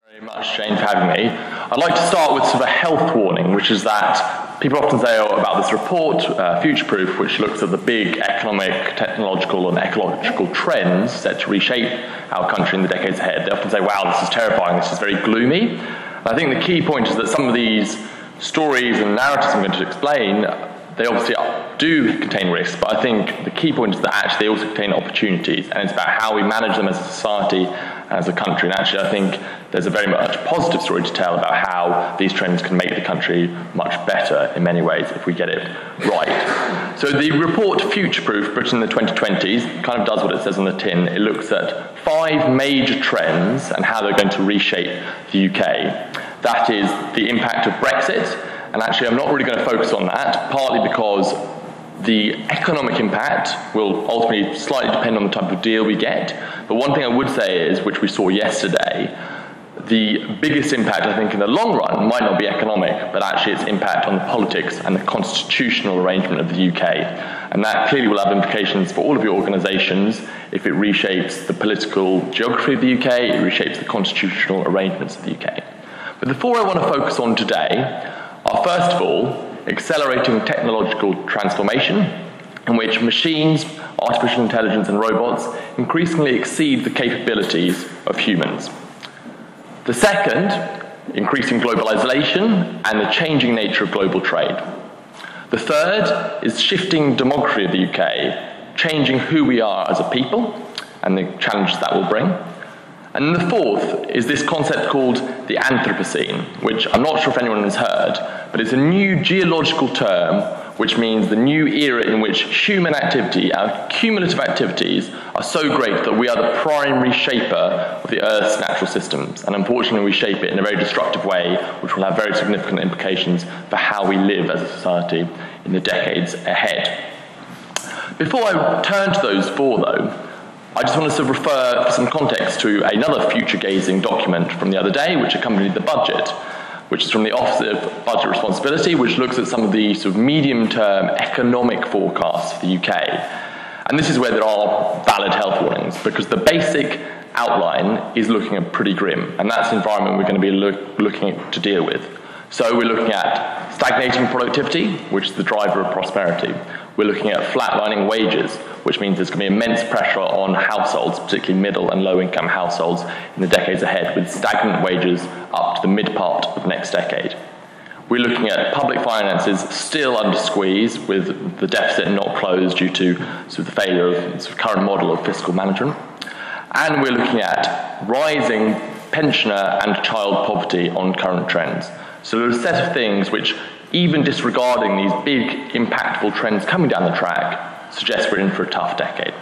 Very much, Jane, for having me. I'd like to start with sort of a health warning, which is that people often say about this report, Future Proof, which looks at the big economic, technological and ecological trends set to reshape our country in the decades ahead. They often say, wow, this is terrifying, this is very gloomy. And I think the key point is that some of these stories and narratives I'm going to explain, they obviously do contain risks, but I think the key point is that actually they also contain opportunities, and it's about how we manage them as a society, as a country. And actually I think there's a very much positive story to tell about how these trends can make the country much better in many ways if we get it right. So the report Future Proof, Britain in the 2020s, kind of does what it says on the tin. It looks at 5 major trends and how they're going to reshape the UK. That is the impact of Brexit, and actually I'm not really going to focus on that, partly because the economic impact will ultimately slightly depend on the type of deal we get. But one thing I would say is, which we saw yesterday, the biggest impact, I think, in the long run might not be economic, but actually its impact on the politics and the constitutional arrangement of the UK. And that clearly will have implications for all of your organisations if it reshapes the political geography of the UK, it reshapes the constitutional arrangements of the UK. But the 4 I want to focus on today are, first of all, accelerating technological transformation, in which machines, artificial intelligence and robots increasingly exceed the capabilities of humans. The second, increasing globalization and the changing nature of global trade. The third is shifting demography of the UK, changing who we are as a people and the challenges that will bring. And the fourth is this concept called the Anthropocene, which I'm not sure if anyone has heard, but it's a new geological term which means the new era in which human activity, our cumulative activities, are so great that we are the primary shaper of the Earth's natural systems. And unfortunately we shape it in a very destructive way, which will have very significant implications for how we live as a society in the decades ahead. Before I turn to those 4 though, I just want to sort of refer for some context to another future-gazing document from the other day, which accompanied the budget, which is from the Office of Budget Responsibility, which looks at some of the sort of medium-term economic forecasts for the UK. And this is where there are valid health warnings, because the basic outline is looking pretty grim, and that's the environment we're going to be looking to deal with. So we're looking at stagnating productivity, which is the driver of prosperity. We're looking at flatlining wages, which means there's going to be immense pressure on households, particularly middle and low-income households, in the decades ahead, with stagnant wages up to the mid-part of the next decade. We're looking at public finances still under squeeze, with the deficit not closed due to sort of the failure of the sort of current model of fiscal management. And we're looking at rising pensioner and child poverty on current trends. So there's a set of things which, even disregarding these big, impactful trends coming down the track, suggests we're in for a tough decade.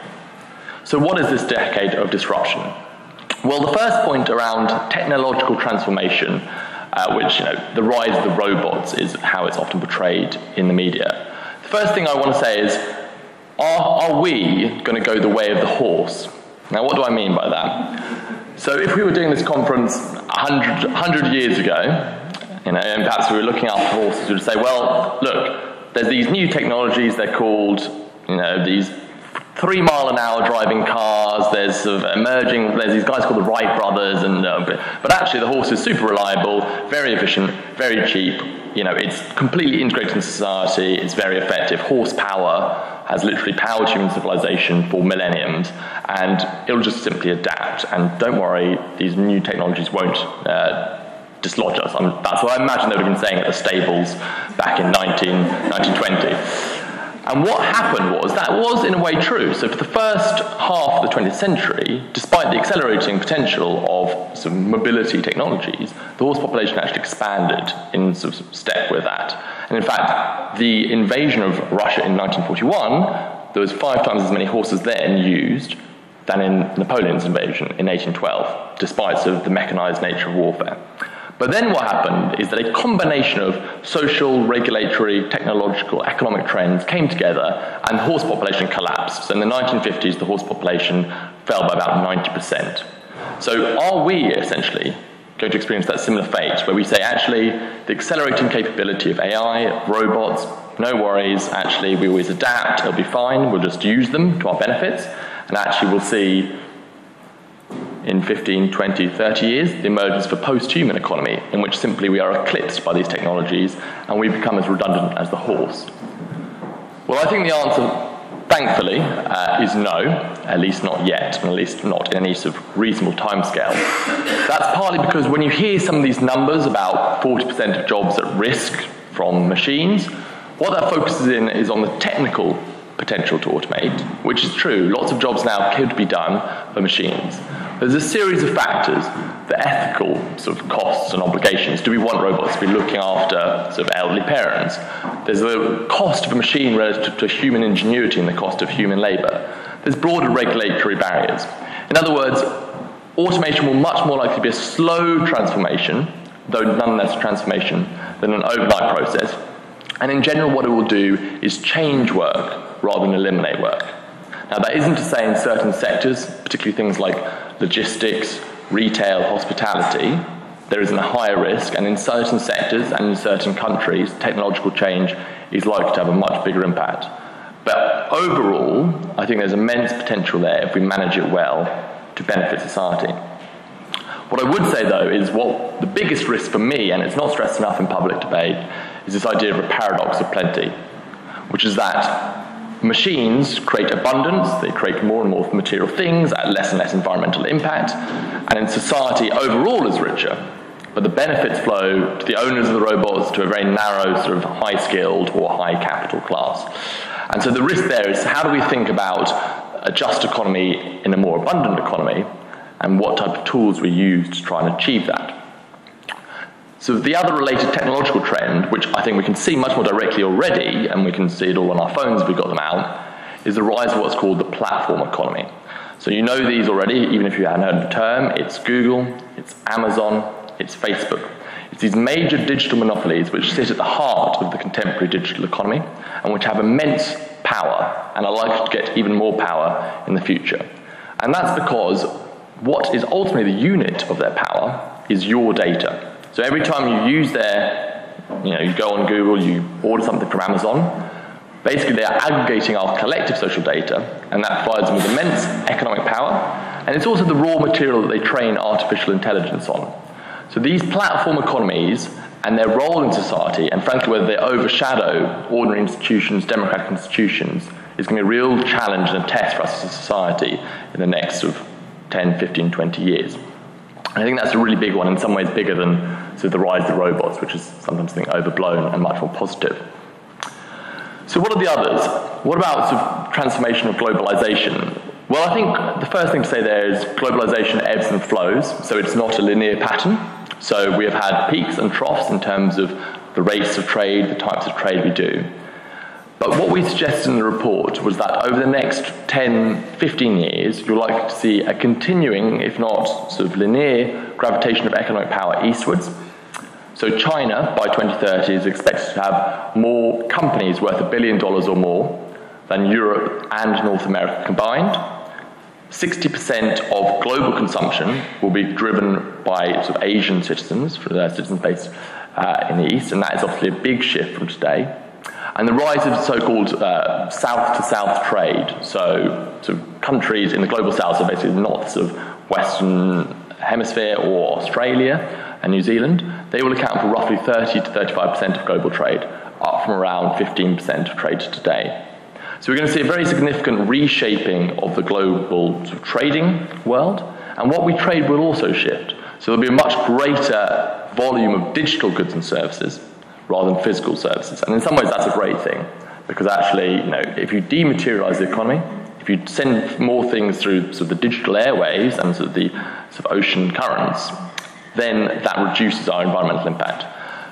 So what is this decade of disruption? Well, the first point around technological transformation, which, the rise of the robots is how it's often portrayed in the media. The first thing I want to say is, are we going to go the way of the horse? Now, what do I mean by that? So if we were doing this conference 100 years ago, and perhaps we were looking after horses, we would say, well, look, there's these new technologies, they're called, these 3-mile-an-hour driving cars, there's sort of there's these guys called the Wright brothers, but actually the horse is super reliable, very efficient, very cheap, it's completely integrated into society, it's very effective. Horsepower has literally powered human civilization for millenniums, and it'll just simply adapt. And don't worry, these new technologies won't dislodge us. That's what I imagine they would have been saying at the stables back in 1920. And what happened was, that was in a way true. So for the first half of the 20th century, despite the accelerating potential of sort of mobility technologies, the horse population actually expanded in sort of step with that. And in fact, the invasion of Russia in 1941, there was 5 times as many horses then used than in Napoleon's invasion in 1812, despite sort of the mechanized nature of warfare. But then what happened is that a combination of social, regulatory, technological, economic trends came together and the horse population collapsed. So in the 1950s, the horse population fell by about 90%. So are we essentially going to experience that similar fate, where we say, actually, the accelerating capability of AI, robots, no worries, actually, we always adapt, it'll be fine, we'll just use them to our benefits, and actually we'll see in 15, 20, 30 years, the emergence of a post-human economy, in which simply we are eclipsed by these technologies and we become as redundant as the horse? Well, I think the answer, thankfully, is no, at least not yet, and at least not in any sort of reasonable timescale. That's partly because when you hear some of these numbers about 40% of jobs at risk from machines, what that focuses in is on the technical potential to automate, which is true. Lots of jobs now could be done for machines. There's a series of factors, the ethical sort of costs and obligations. Do we want robots to be looking after sort of elderly parents? There's the cost of a machine relative to human ingenuity and the cost of human labour. There's broader regulatory barriers. In other words, automation will much more likely be a slow transformation, though nonetheless a transformation, than an overnight process. And in general, what it will do is change work rather than eliminate work. Now, that isn't to say in certain sectors, particularly things like logistics, retail, hospitality, there isn't a higher risk, and in certain sectors and in certain countries, technological change is likely to have a much bigger impact. But overall, I think there's immense potential there if we manage it well to benefit society. What I would say, though, is what the biggest risk for me, and it's not stressed enough in public debate, is this idea of a paradox of plenty, which is that machines create abundance, they create more and more material things at less and less environmental impact, and in society overall is richer, but the benefits flow to the owners of the robots, to a very narrow sort of high-skilled or high-capital class. And so the risk there is, how do we think about a just economy in a more abundant economy, and what type of tools we use to try and achieve that? So the other related technological trend, which I think we can see much more directly already, and we can see it all on our phones if we've got them out, is the rise of what's called the platform economy. So you know these already, even if you hadn't heard of the term. It's Google, it's Amazon, it's Facebook. It's these major digital monopolies which sit at the heart of the contemporary digital economy and which have immense power and are likely to get even more power in the future. And that's because what is ultimately the unit of their power is your data. So every time you use you go on Google, you order something from Amazon, basically they are aggregating our collective social data, and that provides them with immense economic power, and it's also the raw material that they train artificial intelligence on. So these platform economies and their role in society, and frankly whether they overshadow ordinary institutions, democratic institutions, is going to be a real challenge and a test for us as a society in the next sort of 10, 15, 20 years. And I think that's a really big one, in some ways bigger than sort of the rise of the robots, which is sometimes I think overblown and much more positive. So what are the others? What about sort of transformation of globalization? Well, I think the first thing to say there is globalization ebbs and flows, so it's not a linear pattern. So we have had peaks and troughs in terms of the rates of trade, the types of trade we do. But what we suggested in the report was that over the next 10, 15 years, you're likely to see a continuing, if not sort of linear, gravitation of economic power eastwards. So China, by 2030, is expected to have more companies worth $1 billion or more than Europe and North America combined. 60% of global consumption will be driven by sort of Asian citizens, citizens based in the East, and that is obviously a big shift from today. And the rise of so-called south-to-south trade, so countries in the global south, so basically not the sort of Western Hemisphere or Australia and New Zealand, they will account for roughly 30 to 35% of global trade, up from around 15% of trade today. So we're going to see a very significant reshaping of the global sort of trading world, and what we trade will also shift. So there'll be a much greater volume of digital goods and services rather than physical services. And in some ways that's a great thing, because actually, if you dematerialize the economy, if you send more things through sort of the digital airwaves and sort of the sort of ocean currents, then that reduces our environmental impact.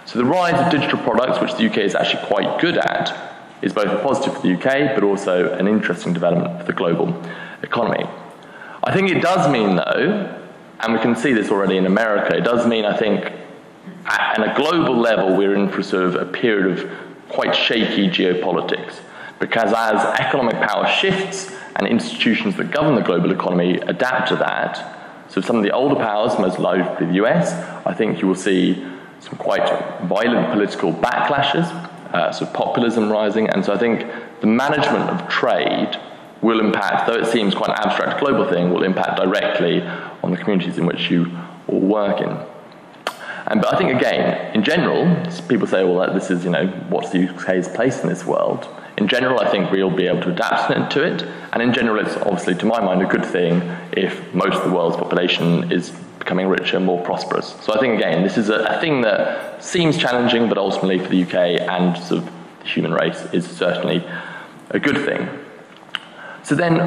So the rise of digital products, which the UK is actually quite good at, is both a positive for the UK, but also an interesting development for the global economy. I think it does mean, though, and we can see this already in America, it does mean, I think, at a global level, we're in for sort of a period of quite shaky geopolitics, because as economic power shifts and institutions that govern the global economy adapt to that, so some of the older powers, most likely the US, I think you will see some quite violent political backlashes, so populism rising, and so I think the management of trade will impact, though it seems quite an abstract global thing, will impact directly on the communities in which you all work in. But I think, again, in general, people say, well, this is, what's the UK's place in this world? In general, I think we'll be able to adapt to it, and in general, it's obviously, to my mind, a good thing if most of the world's population is becoming richer, more prosperous. So I think, again, this is a thing that seems challenging, but ultimately for the UK and sort of the human race is certainly a good thing. So then,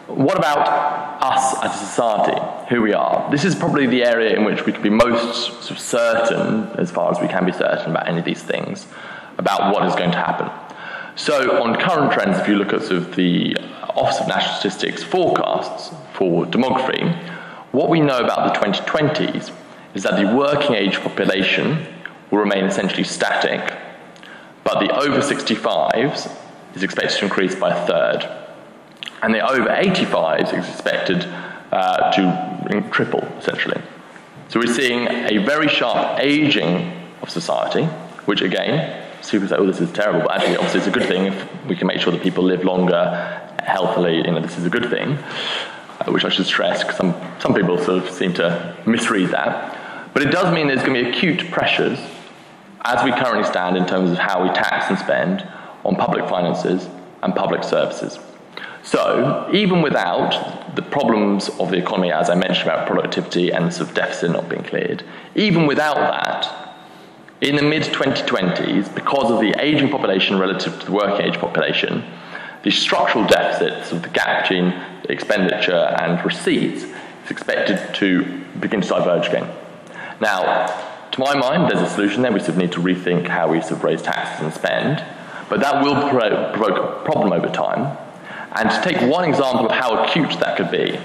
what about us as a society, who we are? This is probably the area in which we can be most sort of certain, as far as we can be certain about any of these things, about what is going to happen. So on current trends, if you look at sort of the Office of National Statistics forecasts for demography, what we know about the 2020s is that the working age population will remain essentially static, but the over 65s is expected to increase by a third. And the over 85s is expected to triple, essentially. So we're seeing a very sharp aging of society, which again, people say, oh, this is terrible, but actually, obviously, it's a good thing if we can make sure that people live longer, healthily, this is a good thing, which I should stress, because some people sort of seem to misread that. But it does mean there's going to be acute pressures, as we currently stand in terms of how we tax and spend on public finances and public services. So, even without the problems of the economy, as I mentioned about productivity and the sort of deficit not being cleared, even without that, in the mid-2020s, because of the aging population relative to the working age population, the structural deficit, so the gap between expenditure and receipts, is expected to begin to diverge again. Now, to my mind, there's a solution there. We sort of need to rethink how we sort of raise taxes and spend, but that will provoke a problem over time. And to take one example of how acute that could be,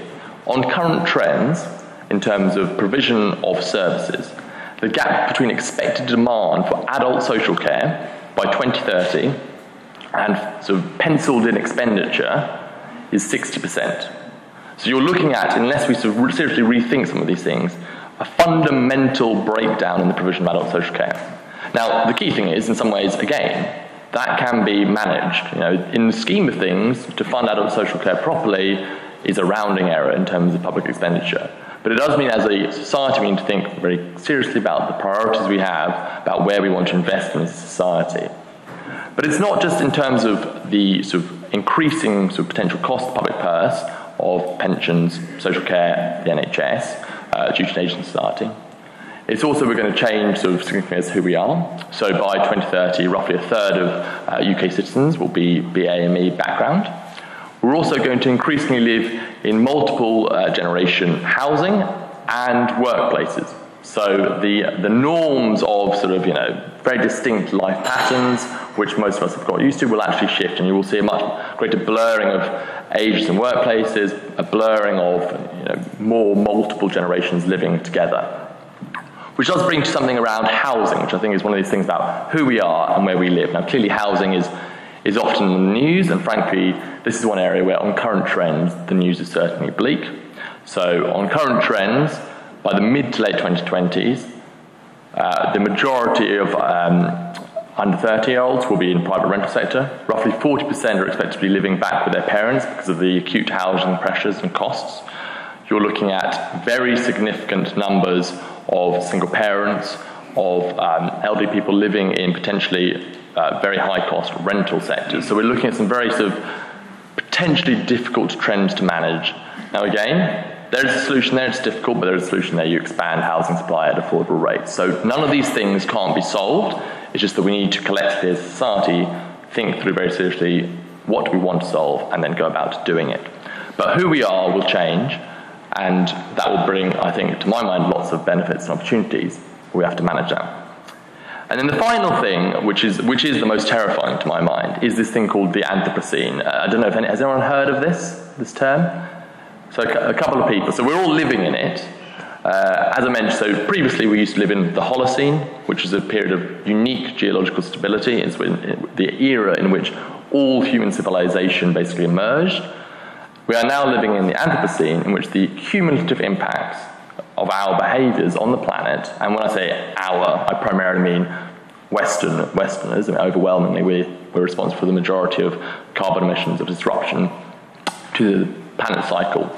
on current trends, in terms of provision of services, the gap between expected demand for adult social care by 2030 and sort of penciled in expenditure is 60%. So you're looking at, unless we sort of seriously rethink some of these things, a fundamental breakdown in the provision of adult social care. Now, the key thing is, in some ways, again, that can be managed. In the scheme of things, to fund adult social care properly is a rounding error in terms of public expenditure. But it does mean, as a society, we need to think very seriously about the priorities we have, about where we want to invest in as a society. But it's not just in terms of the sort of increasing sort of potential cost to the public purse of pensions, social care, the NHS, due to an aging society. It's also we're going to change sort of significantly as who we are. So by 2030, roughly a third of UK citizens will be BA&E background. We're also going to increasingly live in multiple generation housing and workplaces. So the norms of sort of, very distinct life patterns, which most of us have got used to, will actually shift, and you will see a much greater blurring of ages and workplaces, a blurring of more multiple generations living together. Which does bring to something around housing, which I think is one of these things about who we are and where we live. Now, clearly housing is often in the news, and frankly, this is one area where on current trends, the news is certainly bleak. So on current trends, by the mid to late 2020s, the majority of under 30-year-olds will be in the private rental sector. Roughly 40% are expected to be living back with their parents because of the acute housing pressures and costs. You're looking at very significant numbers of single parents, of elderly people living in potentially very high-cost rental sectors. So we're looking at some very sort of potentially difficult trends to manage. Now again, there is a solution there, it's difficult, but there is a solution there. You expand housing supply at affordable rates. So none of these things can't be solved. It's just that we need to collectively as a society think through very seriously what do we want to solve and then go about doing it. But who we are will change, and that will bring, I think, to my mind, lots of benefits and opportunities. We have to manage that. And then the final thing, which is the most terrifying to my mind, is this thing called the Anthropocene. I don't know if has anyone heard of this term? So a couple of people. So we're all living in it. As I mentioned, so previously we used to live in the Holocene, which is a period of unique geological stability. It's the era in which all human civilization basically emerged. We are now living in the Anthropocene, in which the cumulative impacts of our behaviours on the planet, and when I say our, I primarily mean Westerners. I mean, overwhelmingly, we're responsible for the majority of carbon emissions of disruption to the planet cycle.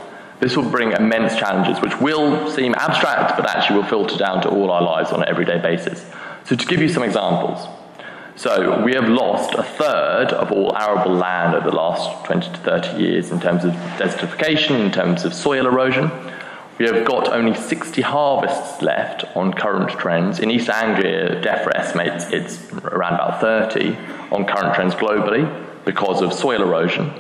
this will bring immense challenges, which will seem abstract, but actually will filter down to all our lives on an everyday basis. So to give you some examples. So we have lost a third of all arable land over the last 20 to 30 years in terms of desertification, in terms of soil erosion. We have got only 60 harvests left on current trends. In East Anglia, DEFRA estimates it's around about 30 on current trends globally because of soil erosion.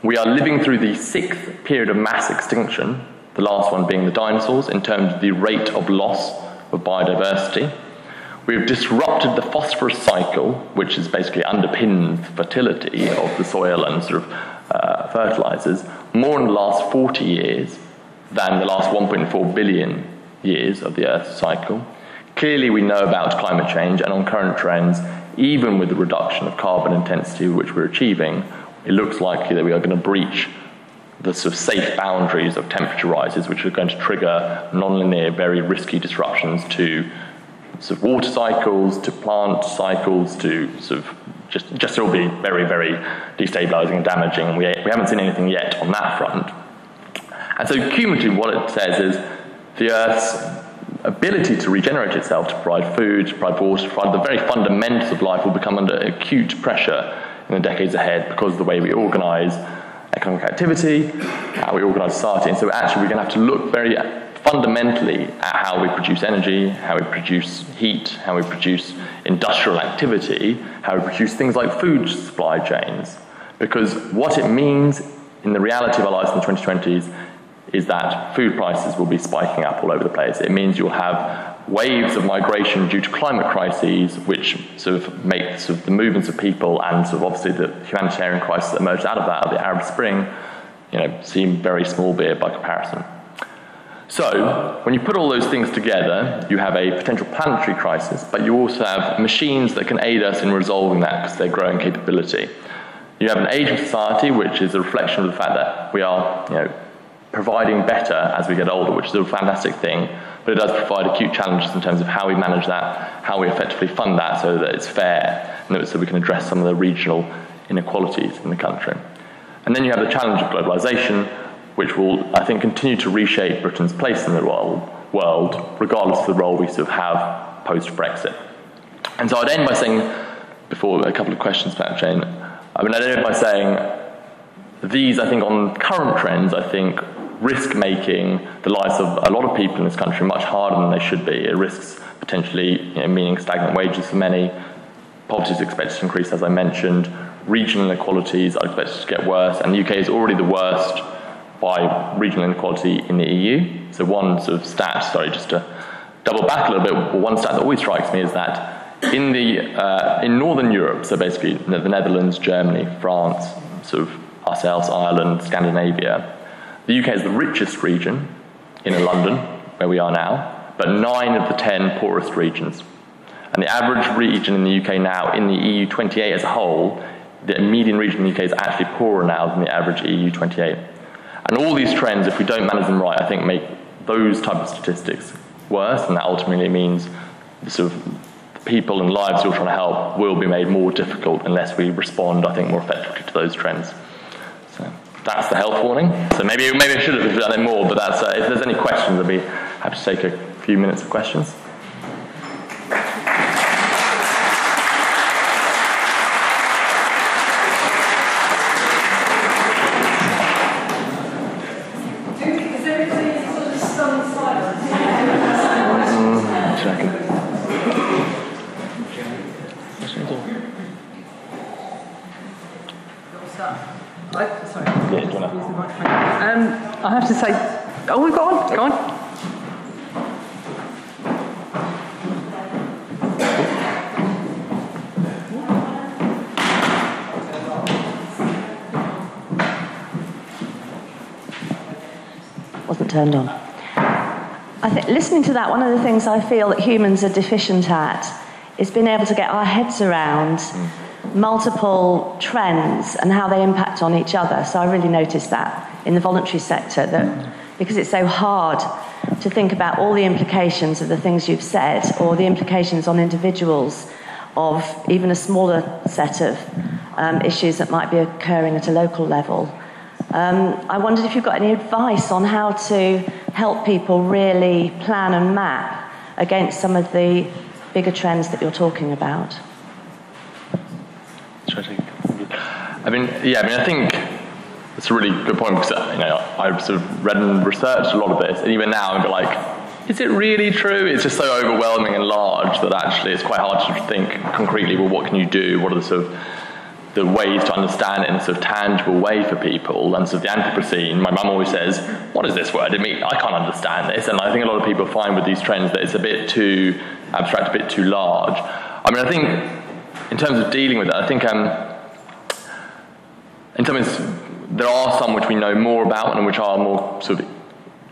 We are living through the 6th period of mass extinction, the last one being the dinosaurs, in terms of the rate of loss of biodiversity. We've disrupted the phosphorus cycle, which is basically underpins fertility of the soil and sort of fertilizers, more in the last 40 years than the last 1.4 billion years of the Earth's cycle. Clearly, we know about climate change, and on current trends, even with the reduction of carbon intensity which we're achieving, it looks likely that we are going to breach the sort of safe boundaries of temperature rises, which are going to trigger non-linear, very risky disruptions to sort of water cycles, to plant cycles, to sort of just it will be very, very destabilizing and damaging. And we haven't seen anything yet on that front. And so cumulatively, what it says is the Earth's ability to regenerate itself, to provide food, to provide water, to provide the very fundamentals of life will become under acute pressure in the decades ahead because of the way we organize economic activity, how we organize society. And so actually we're going to have to look very fundamentally at how we produce energy, how we produce heat, how we produce industrial activity, how we produce things like food supply chains. Because what it means in the reality of our lives in the 2020s is that food prices will be spiking up all over the place. It means you'll have waves of migration due to climate crises, which sort of make sort of the movements of people and sort of obviously the humanitarian crisis that emerged out of that, of the Arab Spring, seem very small beer by comparison. So, when you put all those things together, you have a potential planetary crisis, but you also have machines that can aid us in resolving that because they're growing capability. You have an aging society, which is a reflection of the fact that we are, providing better as we get older, which is a fantastic thing, but it does provide acute challenges in terms of how we manage that, how we effectively fund that so that it's fair, and so we can address some of the regional inequalities in the country. And then you have the challenge of globalization, which will, I think, continue to reshape Britain's place in the world, regardless of the role we sort of have post-Brexit. And so I'd end by saying, before a couple of questions, Pat Jane, I'd end by saying these, I think, on current trends, I think, risk making the lives of a lot of people in this country much harder than they should be. It risks potentially meaning stagnant wages for many. Poverty is expected to increase, as I mentioned. Regional inequalities are expected to get worse, and the UK is already the worst by regional inequality in the EU. So one sort of stat, just to double back a little bit, one stat that always strikes me is that in Northern Europe, so basically the Netherlands, Germany, France, sort of ourselves, Ireland, Scandinavia, the UK is the richest region in London, where we are now, but 9 of the 10 poorest regions. And the average region in the UK now, in the EU 28 as a whole, the median region in the UK is actually poorer now than the average EU 28. And all these trends, if we don't manage them right, I think make those type of statistics worse, and that ultimately means the sort of people and lives we're trying to help will be made more difficult unless we respond, I think, more effectively to those trends. So that's the health warning. So maybe I should have done it more, but that's if there's any questions, I'd be happy to take a few minutes of questions. I have to say, we've got one, go on. Wasn't turned on. I think listening to that, one of the things I feel that humans are deficient at is being able to get our heads around multiple trends and how they impact on each other. So I really noticed that in the voluntary sector, that because it's so hard to think about all the implications of the things you've said or the implications on individuals of even a smaller set of issues that might be occurring at a local level. I wondered if you've got any advice on how to help people really plan and map against some of the bigger trends that you're talking about. I think it's a really good point, because I've sort of read and researched a lot of this, and even now I'm like, is it really true? It's just so overwhelming and large that actually it's quite hard to think concretely, well, what can you do? What are the sort of the ways to understand it in a sort of tangible way for people? And sort of the Anthropocene, my mum always says, what is this word? I can't understand this. And I think a lot of people find with these trends that it's a bit too abstract, a bit too large. I think in terms of dealing with it, I think in some ways there are some which we know more about and which are more sort of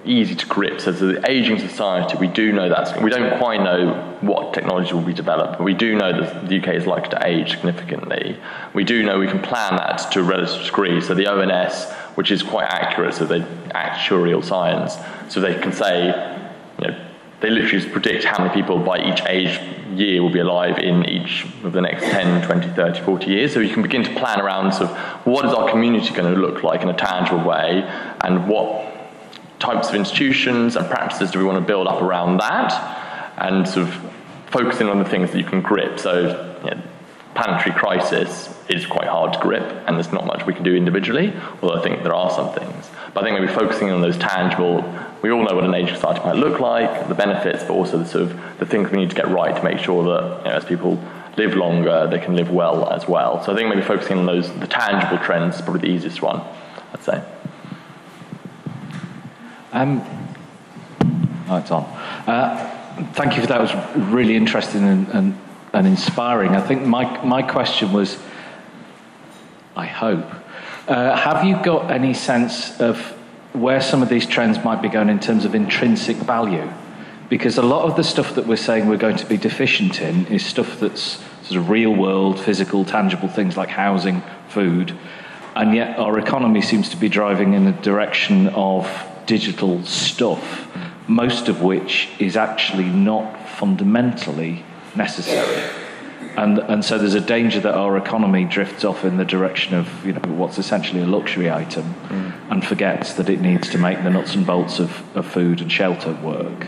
easy to grip. So the aging society, we do know that. We don't quite know what technology will be developed, but we do know that the UK is likely to age significantly. We do know we can plan that to a relative degree. So the ONS, which is quite accurate, so the actuarial science, so they can say, they literally predict how many people by each age year will be alive in each of the next 10, 20, 30, 40 years. So you can begin to plan around sort of what is our community going to look like in a tangible way, and what types of institutions and practices do we want to build up around that, and sort of focusing on the things that you can grip. So planetary crisis is quite hard to grip, and there's not much we can do individually, although I think there are some things. But I think maybe focusing on those tangible, we all know what an aging society might look like, the benefits, but also the things we need to get right to make sure that as people live longer, they can live well as well. So I think maybe focusing on the tangible trends is probably the easiest one, I'd say. It's on. Thank you for that. It was really interesting and inspiring. I think my question was, I hope, have you got any sense of where some of these trends might be going in terms of intrinsic value? Because a lot of the stuff that we're saying we're going to be deficient in is stuff that's sort of real world, physical, tangible things like housing, food, and yet our economy seems to be driving in the direction of digital stuff, most of which is actually not fundamentally necessary. And so there's a danger that our economy drifts off in the direction of what's essentially a luxury item, and forgets that it needs to make the nuts and bolts of food and shelter work.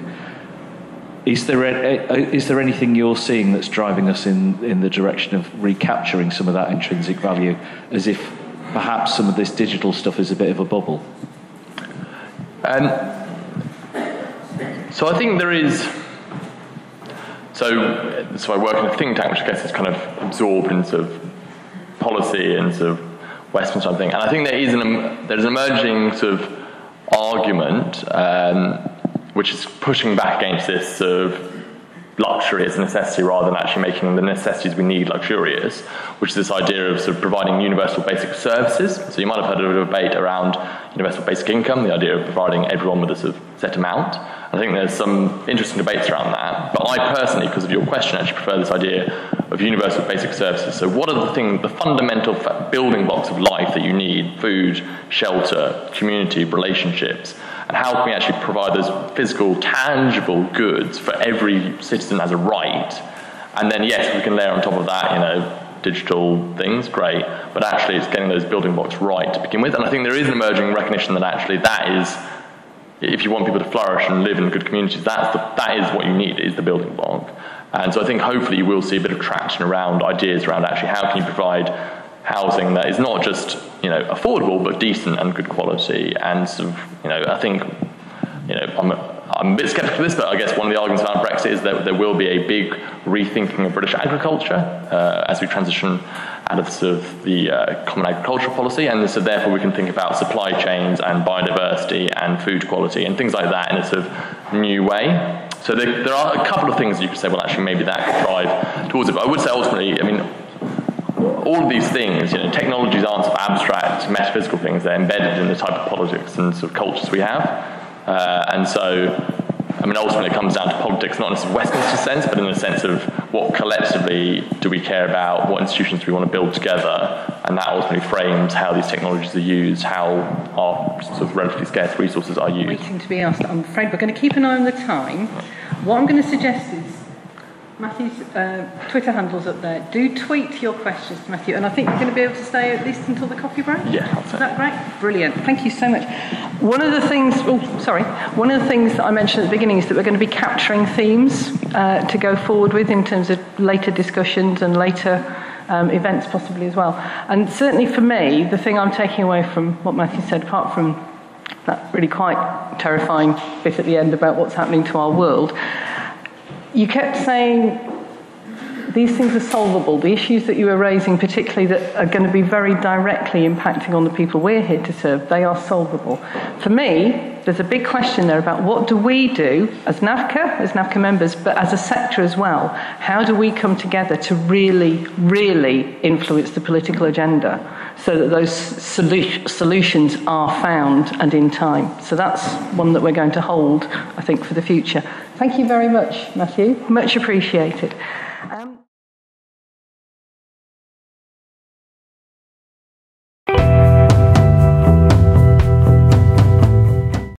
Is there anything you're seeing that's driving us in the direction of recapturing some of that intrinsic value, as if perhaps some of this digital stuff is a bit of a bubble? So I think there is. So I work in a think tank, which I guess is kind of absorbed in sort of policy and sort of Western sort of thing. And I think there's an emerging sort of argument which is pushing back against this sort of luxury as a necessity rather than actually making the necessities we need luxurious, which is this idea of sort of providing universal basic services. So you might have heard of a debate around universal basic income, the idea of providing everyone with a sort of set amount. I think there's some interesting debates around that. But I personally, because of your question, actually prefer this idea of universal basic services. So what are the fundamental building blocks of life that you need? Food, shelter, community, relationships. And how can we actually provide those physical, tangible goods for every citizen as a right? And then, yes, we can layer on top of that, digital things, great. But actually, it's getting those building blocks right to begin with. And I think there is an emerging recognition that actually that is, if you want people to flourish and live in good communities, that is what you need, is the building block. And so I think hopefully you will see a bit of traction around ideas around actually how can you provide housing that is not just affordable but decent and good quality. And sort of I think I'm a bit sceptical of this, but I guess one of the arguments around Brexit is that there will be a big rethinking of British agriculture as we transition out of sort of the common agricultural policy, and so therefore we can think about supply chains and biodiversity and food quality and things like that in a sort of new way. So there are a couple of things that you could say, well, actually maybe that could drive towards it. But I would say ultimately, all of these things, technologies aren't sort of abstract, metaphysical things. They're embedded in the type of politics and sort of cultures we have. And so, ultimately it comes down to politics, not in a Westminster sense, but in the sense of what collectively do we care about, what institutions do we want to build together, and that ultimately frames how these technologies are used, how our sort of relatively scarce resources are used. Waiting to be asked. I'm afraid we're going to keep an eye on the time. What I'm going to suggest is Matthew's Twitter handle's up there. Do tweet your questions to Mathew, and I think you're going to be able to stay at least until the coffee break. Yeah, is that great? Brilliant. Thank you so much. One of the things that I mentioned at the beginning is that we're going to be capturing themes to go forward with in terms of later discussions and later events possibly as well. And certainly for me, the thing I'm taking away from what Mathew said, apart from that really quite terrifying bit at the end about what's happening to our world, you kept saying these things are solvable. The issues that you were raising, particularly that are going to be very directly impacting on the people we're here to serve, they are solvable. For me, there's a big question there about what do we do as NAVCA members, but as a sector as well. How do we come together to really, really influence the political agenda so that those solutions are found and in time? So that's one that we're going to hold, I think, for the future. Thank you very much, Mathew. Much appreciated.